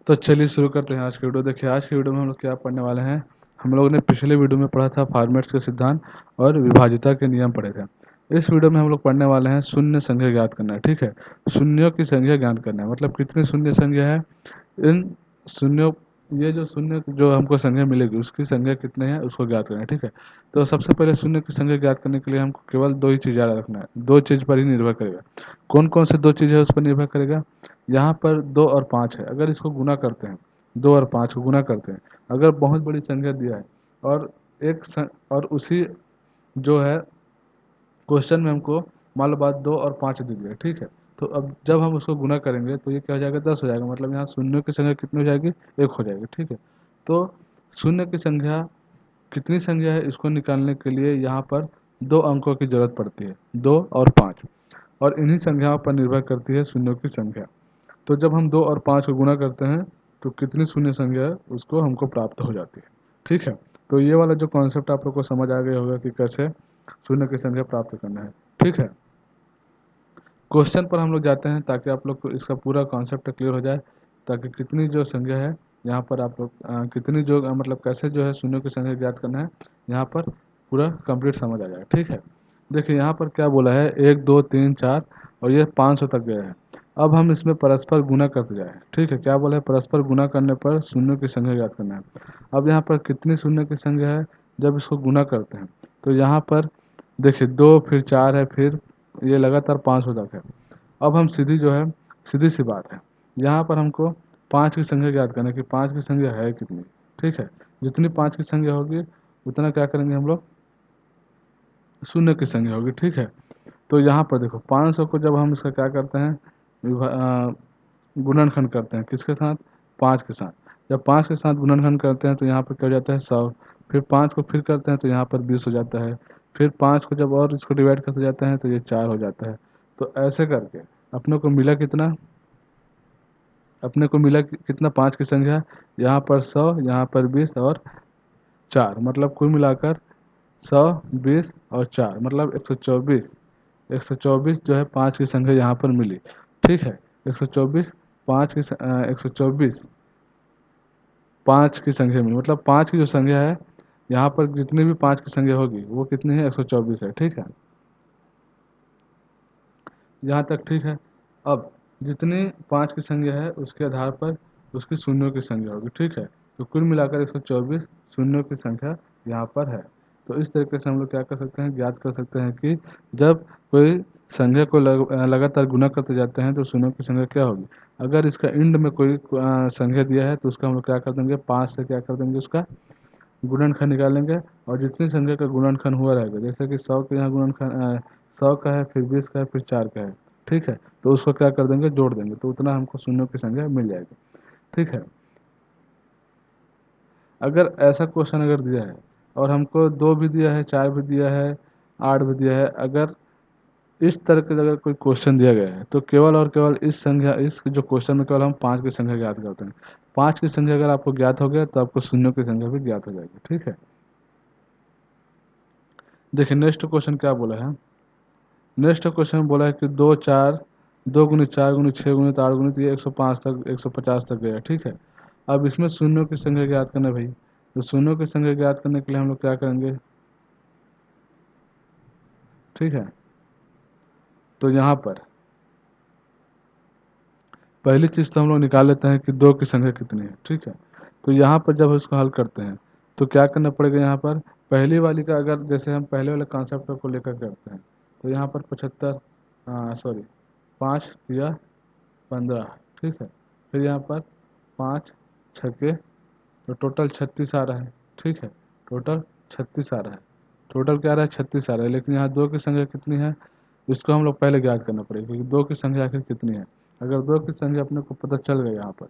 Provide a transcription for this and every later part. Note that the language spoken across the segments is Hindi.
तो चलिए शुरू करते हैं आज की वीडियो। देखिए आज की वीडियो में हम लोग क्या पढ़ने वाले हैं। हम लोगों ने पिछले वीडियो में पढ़ा था फॉर्मेट्स के सिद्धांत और विभाज्यता के नियम पढ़े थे। इस वीडियो में हम लोग पढ़ने वाले हैं शून्य संख्या ज्ञात करना है। ठीक है, शून्यों की संख्या ज्ञात करना है, मतलब कितनी शून्य संख्या है। इन शून्यों, ये जो शून्य जो हमको संख्या मिलेगी उसकी संख्या कितने हैं उसको ज्ञात करना है। ठीक है, तो सबसे पहले शून्य की संख्या ज्ञात करने के लिए हमको केवल दो ही चीज़ याद रखना है, दो चीज़ पर ही निर्भर करेगा। कौन कौन से दो चीज़ है उस पर निर्भर करेगा। यहाँ पर 2 और 5 है, अगर इसको गुना करते हैं, 2 और 5 को गुना करते हैं, अगर बहुत बड़ी संख्या दिया है और और उसी जो है क्वेश्चन में हमको मान लो बात 2 और 5 दी गई है। ठीक है, तो अब जब हम उसको गुना करेंगे तो ये क्या हो जाएगा, 10 हो जाएगा, मतलब यहाँ शून्यों की संख्या कितनी हो जाएगी, 1 हो जाएगी। ठीक है, तो शून्य की संख्या कितनी संख्या है इसको निकालने के लिए यहाँ पर दो अंकों की जरूरत पड़ती है, 2 और 5, और इन्हीं संख्याओं पर निर्भर करती है शून्यों की संख्या। तो जब हम 2 और 5 को गुना करते हैं तो कितनी शून्य संख्या है उसको हमको प्राप्त हो जाती है। ठीक है, तो ये वाला जो कॉन्सेप्ट आप लोग को समझ आ गया होगा कि कैसे शून्य की संख्या प्राप्त करना है। ठीक है, क्वेश्चन पर हम लोग जाते हैं ताकि आप लोग को इसका पूरा कॉन्सेप्ट क्लियर हो जाए, ताकि कितनी जो संख्या है यहाँ पर आप लोग कितनी जो मतलब कैसे जो है शून्यों की संख्या ज्ञात करना है यहाँ पर पूरा कंप्लीट समझ आ जाएगा। ठीक है, देखिए यहाँ पर क्या बोला है, 1 2 3 4 और ये 500 तक गया है। अब हम इसमें परस्पर गुना करते जाए। ठीक है, क्या बोला है, परस्पर गुना करने पर शून्यों की संख्या ज्ञात करना है। अब यहाँ पर कितनी शून्य की संख्या है, जब इसको गुना करते हैं तो यहाँ पर देखिए 2 फिर 4 है, फिर ये लगातार 500 तक है। अब हम सीधी जो है, सीधी सी बात है, यहाँ पर हमको 5 की संख्या ज्ञात करना है कि 5 की संख्या है कितनी। ठीक है, जितनी 5 की संख्या होगी उतना क्या करेंगे हम लोग, शून्य की संख्या होगी। ठीक है, तो यहाँ पर देखो 500 को जब हम इसका क्या करते हैं, गुणनखंड करते हैं किसके साथ, 5 के साथ। जब 5 के साथ गुणनखंड करते हैं तो यहाँ पर क्या हो जाता है, 100। फिर 5 को फिर करते हैं तो यहाँ पर 20 हो जाता है। फिर 5 को जब और इसको डिवाइड करते जाते हैं तो ये 4 हो जाता है। तो ऐसे करके अपने को मिला कितना, अपने को मिला कितना, 5 की संख्या, यहाँ पर 100, यहाँ पर 20 और 4, मतलब कुल मिलाकर 100, 20 और 4 मतलब 124। 124 जो है 5 की संख्या यहाँ पर मिली। ठीक है, 124 5 की 124 5 की संख्या मिली, मतलब 5 की जो संख्या है यहाँ पर जितनी भी 5 की संख्या होगी वो कितनी है, 124 है। ठीक है, यहाँ तक ठीक है। अब जितनी 5 की संख्या है उसके आधार पर उसकी शून्यों की संख्या होगी। ठीक है, तो कुल मिलाकर 124 शून्यों की संख्या यहाँ पर है। तो इस तरीके से हम लोग क्या कर सकते हैं, ज्ञात कर सकते हैं कि जब कोई संख्या को लगातार गुना करते जाते हैं तो शून्यों की संख्या क्या होगी। अगर इसका इंड में कोई संख्या दिया है तो उसका हम लोग क्या कर देंगे, 5 से क्या कर देंगे, उसका गुणनखंड निकालेंगे। और जितनी संख्या का गुणनखंड हुआ रहेगा, जैसे कि 100 के यहाँ गुणनखंड 100 का है, फिर 20 का है, फिर 4 का है। ठीक है, तो उसको क्या कर देंगे, जोड़ देंगे, तो उतना हमको शून्यों की संख्या मिल जाएगी। ठीक है, अगर ऐसा क्वेश्चन अगर दिया है और हमको 2 भी दिया है, 4 भी दिया है, 8 भी दिया है, अगर इस तरह के अगर कोई क्वेश्चन दिया गया है तो केवल और केवल इस संख्या, इस जो क्वेश्चन में केवल हम 5 की संख्या ज्ञात करते हैं। 5 की संख्या अगर आपको ज्ञात हो गया तो आपको शून्यों की संख्या भी ज्ञात हो जाएगी। ठीक है, देखिए नेक्स्ट क्वेश्चन क्या बोला है। नेक्स्ट क्वेश्चन में बोला है कि 2 4 2 गुनी 4 गुनी 6 गुनी 8 गुनी ये 105 तक 150 तक गया। ठीक है, अब इसमें शून्यों की संख्या ज्ञात करना है भाई। तो शून्यों की संख्या ज्ञात करने के लिए हम लोग क्या करेंगे, ठीक है, तो यहाँ पर पहली चीज़ तो हम लोग निकाल लेते हैं कि 2 की संख्या कितनी है। ठीक है, तो यहाँ पर जब इसको हल करते हैं तो क्या करना पड़ेगा, यहाँ पर पहली वाली का अगर जैसे हम पहले वाले कॉन्सेप्ट को लेकर करते हैं तो यहाँ पर 75 सॉरी 5 या 15। ठीक है, फिर यहाँ पर 5 छक्के, तो टोटल 36 आ रहा है। ठीक है, टोटल 36 आ रहा है, टोटल क्या आ रहा है, 36 आ रहा है। लेकिन यहाँ 2 की संख्या कितनी है इसको हम लोग पहले ज्ञात करना पड़ेगा क्योंकि 2 की संख्या आखिर कितनी है। अगर 2 की संख्या अपने को पता चल गई यहाँ पर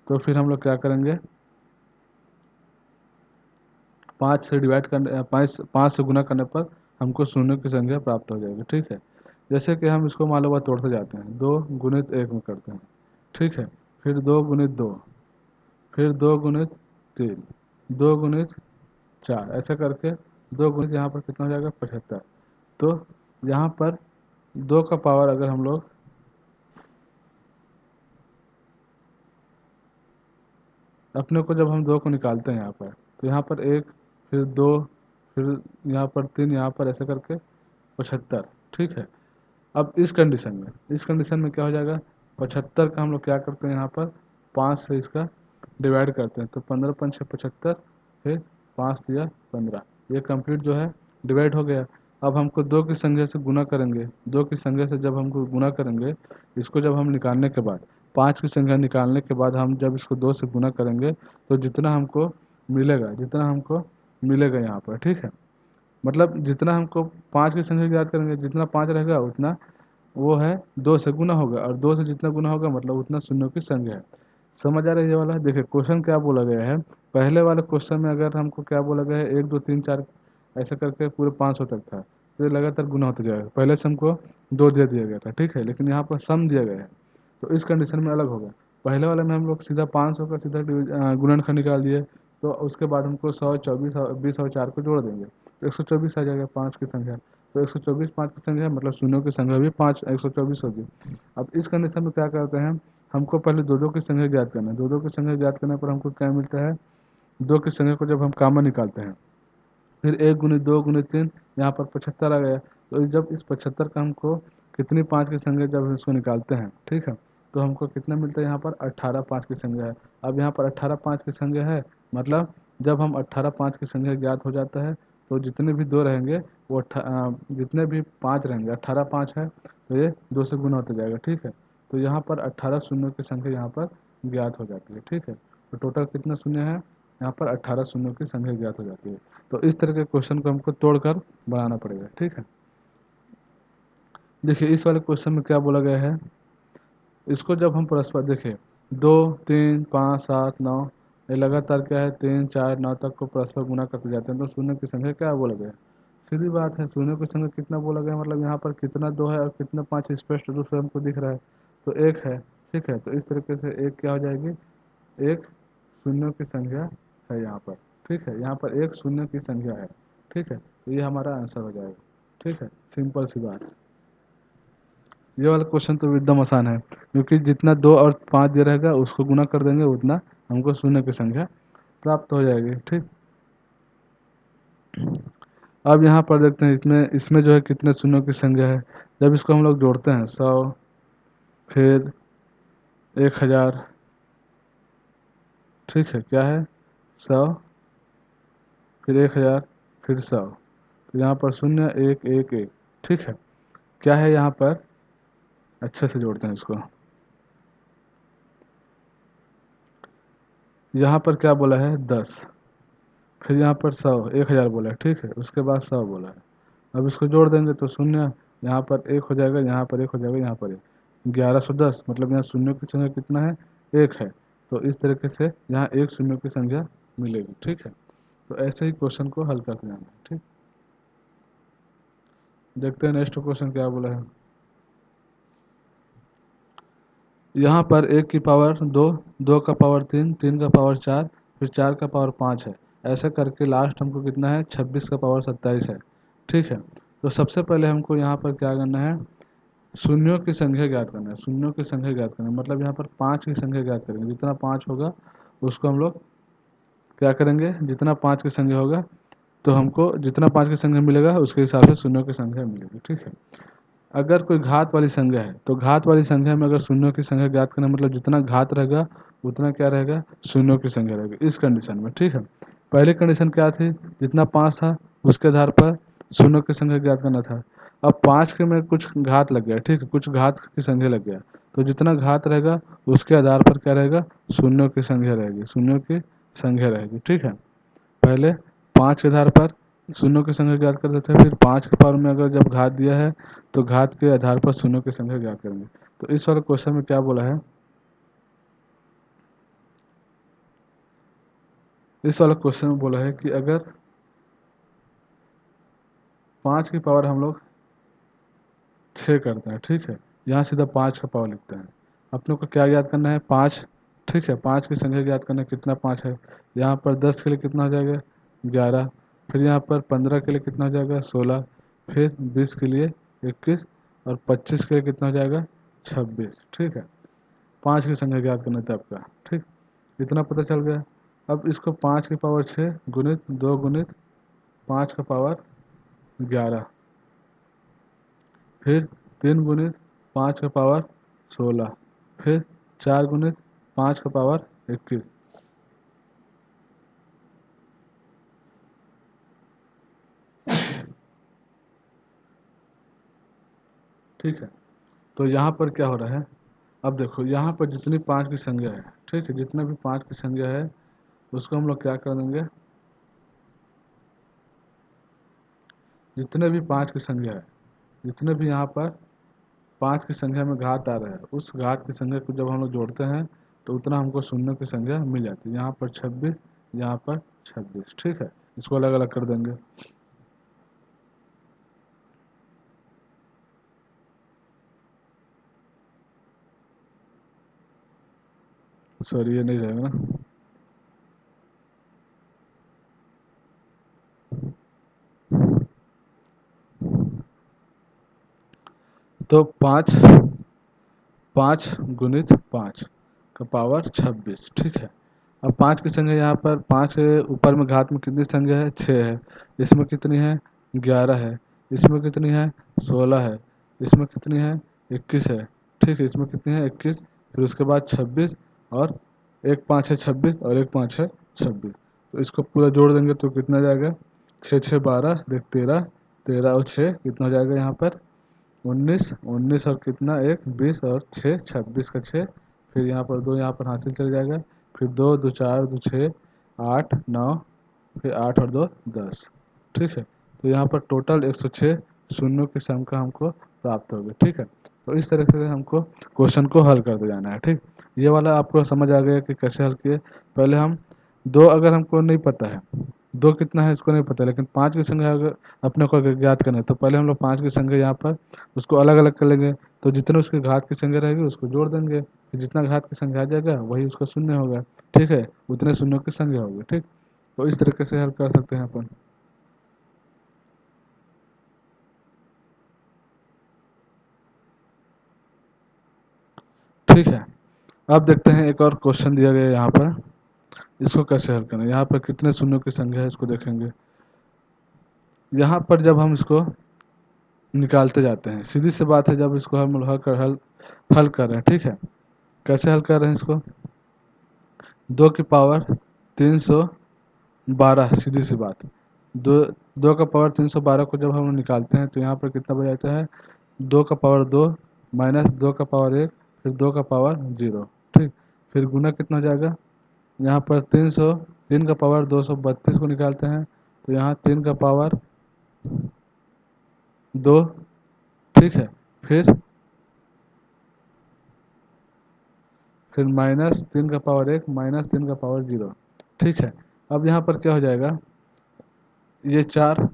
तो फिर हम लोग क्या करेंगे, 5 से डिवाइड करने 5 से गुना करने पर हमको शून्य की संख्या प्राप्त हो जाएगी। ठीक है, जैसे कि हम इसको मान लो बात तोड़ते जाते हैं, 2 गुणित 1 में करते हैं। ठीक है, फिर 2 गुणित 2, फिर 2 गुणित 3, 2 गुणित 4, ऐसा करके 2 गुणित यहाँ पर कितना हो जाएगा, 75। तो यहाँ पर 2 का पावर, अगर हम लोग 2 का पावर, अगर हम लोग 2 का पावर 75 अगर हम लोग अपने को जब हम 2 को निकालते हैं यहाँ पर, तो यहाँ पर 1, फिर 2, फिर यहाँ पर 3, यहाँ पर ऐसे करके 75। ठीक है। अब इस कंडीशन में क्या हो जाएगा, 75 का हम लोग क्या करते हैं यहाँ पर 5 से इसका डिवाइड करते हैं, तो 15 पंच 75, फिर 5 दिया 15, ये कंप्लीट जो है डिवाइड हो गया। अब हमको 2 की संख्या से गुना करेंगे, 2 की संख्या से जब हमको गुना करेंगे, इसको जब हम निकालने के बाद 5 की संख्या निकालने के बाद हम जब इसको 2 से गुना करेंगे, तो जितना हमको मिलेगा यहाँ पर, ठीक है। मतलब जितना हमको 5 की संख्या याद करेंगे, जितना 5 रहेगा उतना वो है 2 से गुना होगा, और 2 से जितना गुना होगा मतलब उतना शून्यों की संख्या है। समझ आ रहा है ये वाला? देखिए क्वेश्चन क्या बोला गया है, पहले वाले क्वेश्चन में अगर हमको क्या बोला गया है, 1 2 3 4 ऐसे करके पूरे 500 तक था, तो ये लगातार गुना होता जाएगा। पहले से हमको 2 दे दिया गया था, ठीक है, लेकिन यहाँ पर सम दिया गया है, तो इस कंडीशन में अलग होगा। पहले वाले में हम लोग सीधा 500 का सीधा गुणनखंड निकाल दिए, तो उसके बाद हमको 100 24 20 और 4 को जोड़ देंगे, तो 124 आ जाएगा 5 की संख्या। तो 124 5 की संख्या मतलब शून्यों की संख्या भी 5 124 होगी। अब इस कंडीशन में क्या करते हैं, हमको पहले दो दो की संख्या ज्ञात करना है। दो दो की संख्या ज्ञात करने पर हमको क्या मिलता है, 2 की संख्या को जब हम कॉमन निकालते हैं, फिर 1 गुनी 2 गुनी 3, यहाँ पर 75 आ गया। तो जब इस 75 का हमको कितनी 5 की संख्या जब हम इसको निकालते हैं, ठीक है, तो हमको कितना मिलता है, यहाँ पर 18 5 की संख्या है। अब यहाँ पर 18 5 की संख्या है, मतलब जब हम 18 5 की संख्या ज्ञात हो जाता है, तो जितने भी 2 रहेंगे वो जितने भी 5 रहेंगे, 18 5 है, तो ये 2 से गुना होता जाएगा, ठीक है। तो यहाँ पर 18 शून्यों की संख्या यहाँ पर ज्ञात हो जाती है, ठीक है। तो टोटल कितना शून्य है, यहाँ पर 18 शून्यों की संख्या ज्ञात हो जाती है। तो इस तरह के क्वेश्चन को हमको तोड़कर बनाना पड़ेगा, ठीक है। देखिए इस वाले क्वेश्चन में क्या बोला गया है, इसको जब हम परस्पर देखें, 2 3 5 7 9, ये लगातार क्या है 3 4 9 तक को परस्पर गुना करते जाते हैं, तो शून्य की संख्या क्या बोला गया है, सीधी बात है, शून्य की संख्या कितना बोला गया, मतलब यहाँ पर कितना 2 है और कितना 5 स्पष्ट रूप से हमको दिख रहा है, तो 1 है, ठीक है। तो इस तरीके से एक क्या हो जाएगी, एक शून्यों की संख्या है यहाँ पर, ठीक है, यहाँ पर एक शून्य की संख्या है, ठीक है। तो ये हमारा आंसर हो जाएगा, ठीक है, सिंपल सी बात। ये वाला क्वेश्चन तो एकदम आसान है, क्योंकि जितना 2 और 5 दे रहेगा उसको गुना कर देंगे, उतना हमको शून्य की संख्या प्राप्त हो जाएगी, ठीक। अब यहाँ पर देखते हैं, इसमें इसमें जो है कितने शून्यों की संख्या है। जब इसको हम लोग जोड़ते हैं, 100, फिर 1000, ठीक है, क्या है 100, फिर 1000, फिर 100, तो यहाँ पर 0 1 1 1, ठीक है। क्या है यहाँ पर, अच्छे से जोड़ते हैं इसको, यहाँ पर क्या बोला है 10, फिर यहाँ पर 100 1000 बोला है, ठीक है, उसके बाद 100 बोला है। अब इसको जोड़ देंगे तो शून्य, यहाँ पर 1 हो जाएगा, यहाँ पर 1 हो जाएगा, यहाँ पर 1, 1110, मतलब यहाँ शून्यों की संख्या कितना है, 1 है। तो इस तरीके से यहाँ एक शून्यों की संख्या मिलेगी, ठीक है। तो ऐसे ही क्वेश्चन को हल करते जाना है, ठीक। देखते हैं नेक्स्ट क्वेश्चन क्या बोला है। यहाँ पर 1 की पावर 2, 2 का पावर 3, 3 का पावर 4, फिर 4 का पावर 5 है। ऐसा करके लास्ट हमको कितना है, 26 का पावर 27 है, ठीक है। तो सबसे पहले हमको यहाँ पर क्या करना है, शून्यों की संख्या ज्ञात करना है। शून्यों की संख्या ज्ञात करना है, मतलब यहाँ पर 5 की संख्या ज्ञात करेंगे, जितना 5 होगा उसको हम लोग क्या करेंगे, जितना 5 की संख्या होगा, तो हमको जितना 5 की संख्या मिलेगा उसके हिसाब से शून्यों की संख्या मिलेगी, ठीक है। अगर कोई घात वाली संख्या है, तो घात वाली संख्या में अगर शून्यों की संख्या ज्ञात करना, मतलब जितना घात रहेगा उतना क्या रहेगा, शून्यों की संख्या रहेगी, इस कंडीशन में, ठीक है। पहली कंडीशन क्या थी, जितना 5 था उसके आधार पर शून्यों की संख्या ज्ञात करना था। अब 5 के में कुछ घात लग गया, ठीक है, कुछ घात की संख्या लग गया, तो जितना घात रहेगा उसके आधार पर क्या रहेगा, शून्यों की संख्या रहेगी, शून्यों की संख्या रहेगी, ठीक है। पहले 5 के आधार पर शून्यों की संख्या ज्ञात करते थे, फिर 5 के पावर में अगर जब घात दिया है तो घात के आधार पर शून्यों की संख्या ज्ञात करेंगे। तो इस वाले क्वेश्चन में क्या बोला है, इस वाले क्वेश्चन में बोला है कि अगर 5 की पावर हम लोग 6 करते हैं, ठीक है, यहाँ सीधा 5 का पावर लिखते हैं। अपने को क्या याद करना है, 5, ठीक है, 5 की संख्या याद करना है, कितना 5 है, यहाँ पर 10 के लिए कितना हो जाएगा 11, फिर यहाँ पर 15 के लिए कितना हो जाएगा 16, फिर 20 के लिए 21, और 25 के लिए कितना हो जाएगा 26, ठीक है। 5 की संख्या याद करना था आपका, ठीक। इतना पता चल गया। अब इसको 5 की पावर 6 गुणित 2 गुणित 5 का पावर 11, फिर 3 गुणित 5 का पावर 16, फिर 4 गुणित 5 का पावर 21। ठीक है, तो यहाँ पर क्या हो रहा है, अब देखो यहाँ पर जितनी 5 की संख्या है, ठीक है, जितना भी 5 की संख्या है उसको हम लोग क्या कर देंगे, जितने भी 5 की संख्या है, जितने भी यहाँ पर 5 की संख्या में घात आ रहा है, उस घात की संख्या को जब हम लोग जोड़ते हैं तो उतना हमको शून्य की संख्या मिल जाती है। यहाँ पर 26, यहाँ पर 26। ठीक है, इसको अलग अलग कर देंगे। सॉरी, ये नहीं रहेगा ना। तो 5 गुणित 5 का पावर 26। ठीक है, अब 5 की संख्या यहाँ पर 5 ऊपर में घात में कितनी संख्या है, 6 है। इसमें कितनी है, 11 है। इसमें कितनी है, 16 है। इसमें कितनी है, 21 है। ठीक है, इसमें कितनी है, 21। फिर उसके बाद 26, और एक 5 है 26 और एक 5 है 26। तो इसको पूरा जोड़ देंगे तो कितना जाएगा, 6 6 12, देख 13, 13 और 6 कितना हो जाएगा यहाँ पर, 19, 19 और कितना, एक 20 और 6 26 का 6। फिर यहाँ पर 2 यहाँ पर हासिल चल जाएगा। फिर 2 2 4 2 6 8 9, फिर 8 और 2 10। ठीक है, तो यहाँ पर टोटल 106 शून्यों की संख्या हमको प्राप्त होगी। ठीक है, तो इस तरह से हमको क्वेश्चन को हल करते जाना है। ठीक, ये वाला आपको समझ आ गया कि कैसे हल किए। पहले हम दो, अगर हमको नहीं पता है दो कितना है इसको नहीं पता, लेकिन 5 की संख्या अगर अपने को अगर ज्ञात करना है तो पहले हम लोग 5 की संख्या यहाँ पर उसको अलग अलग कर लेंगे। तो जितने उसकी घात की संख्या रहेगी उसको जोड़ देंगे, तो जितना घात की संख्या आ जाएगा वही उसका शून्य होगा। ठीक है, उतने शून्यों की संख्या होगी। ठीक, तो इस तरीके से हल कर सकते हैं अपन। ठीक है, अब देखते हैं एक और क्वेश्चन दिया गया है यहाँ पर, इसको कैसे हल करना है। यहाँ पर कितने शून्यों की संख्या है इसको देखेंगे। यहाँ पर जब हम इसको निकालते जाते हैं, सीधी सी बात है, जब इसको हम हल कर रहे हैं। ठीक है, कैसे हल कर रहे हैं इसको, 2 की पावर 312, सीधी सी बात। दो 2 का पावर 312 को जब हम निकालते हैं तो यहाँ पर कितना बच जाता है, 2 का पावर 2 माइनस 2 का पावर 1, फिर 2 का पावर 0। ठीक, फिर गुना कितना हो जाएगा, यहाँ पर 3 का पावर 232 को निकालते हैं तो यहाँ 3 का पावर 2। ठीक है, फिर माइनस 3 का पावर 1 माइनस 3 का पावर 0। ठीक है, अब यहाँ पर क्या हो जाएगा, ये 4,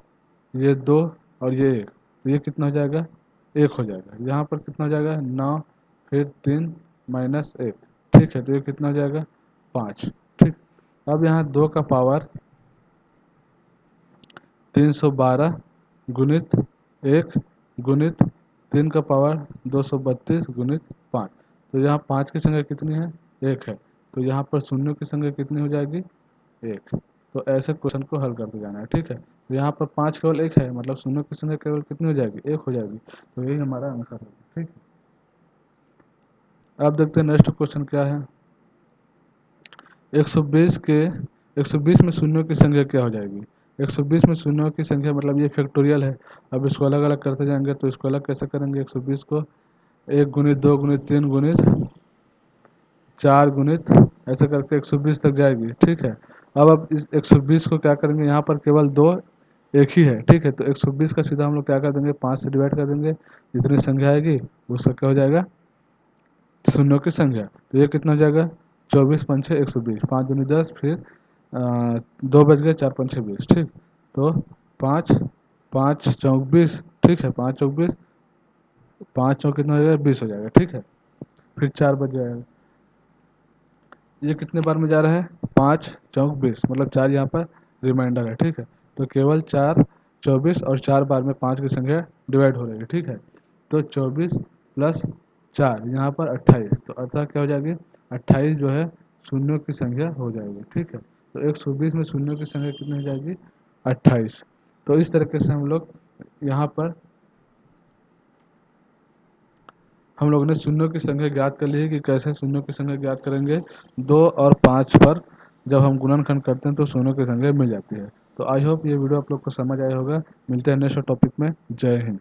ये 2 और ये 1, तो ये कितना हो जाएगा, 1 हो जाएगा। यहाँ पर कितना हो जाएगा, 9, फिर 3 माइनस 1। ठीक है, तो ये कितना हो जाएगा, 5। ठीक, अब यहाँ 2 का पावर 312 गुणित 1 गुणित 3 का पावर 232 गुणित 5। तो यहाँ 5 की संख्या कितनी है, 1 है। तो यहाँ पर शून्यों की संख्या कितनी हो जाएगी, 1। तो ऐसे क्वेश्चन को हल करते जाना है। ठीक है, तो यहाँ पर 5 केवल 1 है, मतलब शून्यों की संख्या केवल कितनी हो जाएगी, 1 हो जाएगी। तो यही हमारा आंसर है। ठीक, अब देखते हैं नेक्स्ट क्वेश्चन क्या है। 120 में शून्यों की संख्या क्या हो जाएगी। 120 में शून्यों की संख्या मतलब ये फैक्टोरियल है। अब इसको अलग अलग करते जाएंगे, तो इसको अलग कैसे करेंगे, 120 को 1 गुणित 2 गुणित 3 गुणित 4 गुणित ऐसे करके 120 तक जाएगी। ठीक है, अब इस 120 को क्या करेंगे, यहाँ पर केवल दो एक ही है। ठीक है, तो 120 का सीधा हम लोग क्या कर देंगे, 5 से डिवाइड कर देंगे। जितनी संख्या आएगी उसका क्या हो जाएगा, शून्यों की संख्या। तो ये कितना हो जाएगा, 24 पंचे 120, 5 दूनी 10, फिर 2 बज गए, 4 पंचे 20। ठीक, तो 5 5 चौक 20। ठीक है, 5 चौक 20, 5 चौक कितना हो जाएगा, 20 हो जाएगा। ठीक है, फिर 4 बज जाएगा। ये कितने बार में जा रहा है, 5 चौक 20, मतलब 4 यहाँ पर रिमाइंडर है। ठीक है, तो केवल 4 24 और 4 बार में 5 की संख्या डिवाइड हो रही है। ठीक है, तो 24 प्लस 4 यहाँ पर 28, तो अर्थात क्या हो जाएगी, 28 जो है शून्यों की संख्या हो जाएगी। ठीक है, तो 120 में शून्यों की संख्या कितनी हो जाएगी? 28। तो इस तरीके से यहाँ पर हम लोग ने शून्यों की संख्या ज्ञात कर ली है कि कैसे शून्यों की संख्या ज्ञात करेंगे। 2 और 5 पर जब हम गुणनखंड करते हैं तो शून्यों की संख्या मिल जाती है। तो आई होप ये वीडियो आप लोग को समझ आया होगा। मिलते हैं नेक्स्ट टॉपिक में। जय हिंद।